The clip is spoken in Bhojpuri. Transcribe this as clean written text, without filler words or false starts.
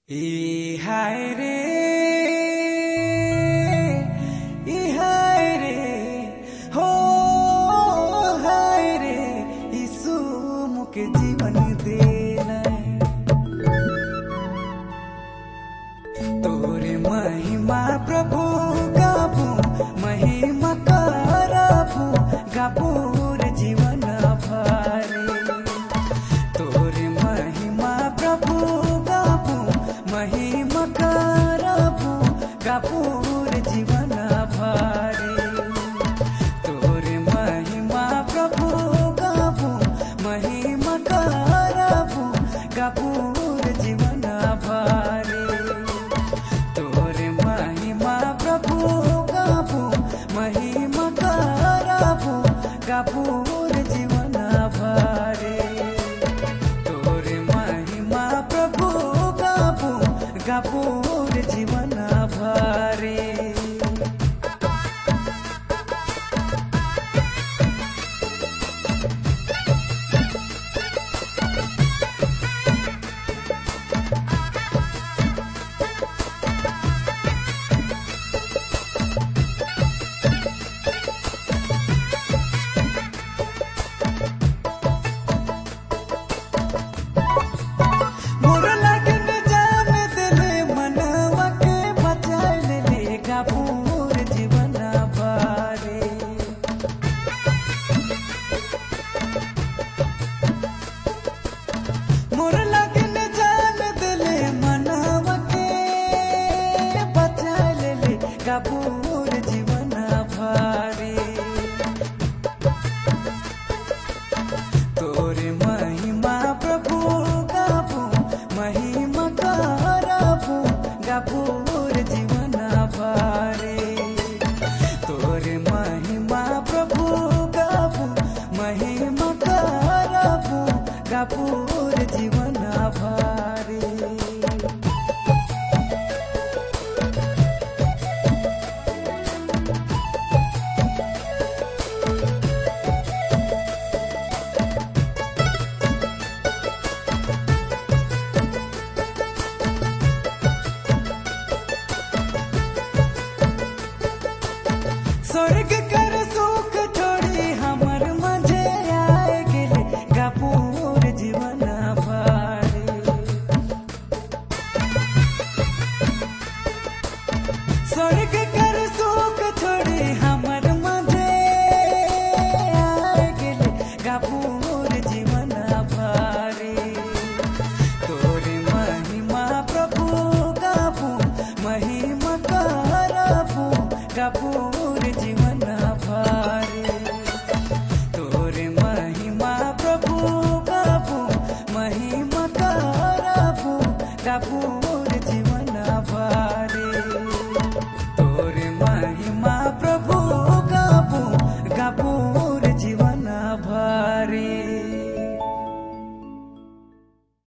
हाय रे हाय रे हो हाय रे यीशु मुके जीवन देना तोरे महिमा प्रभु गाबू महिमा करबू गाबू रे जीवन भरे तोरे महिमा प्रभु गाबू महिमा करबू गाबू रे जीवन भरे तोरे महिमा प्रभु गाबू महिमा करबू गाबू रे जीवन भरे तोरे महिमा प्रभु गाबू महिमा करबू गाबू रे जीवन भरे तोरे महिमा प्रभु गाबू गाबू रे जीवन भरे गाबूर जीवन भरे तोरे महिमा प्रभु गाबू महिमा करबू गाबूर जीवन भरे तोरे महिमा प्रभु गाबू महिमा करबू गाबूर जीवन भरे स्वर्ग कर सुख छोड़ी हमर मजे आए गेले गाबूर जीवन भरे स्वर्ग कर सुख छोड़ी हमर मजे आए गेले गाबूर जीवन भरे तोरे महिमा प्रभु गाबू महिमा करबू गाबूर जीवन भरे तोरे महिमा प्रभु गाबू महिमा करबू गाबू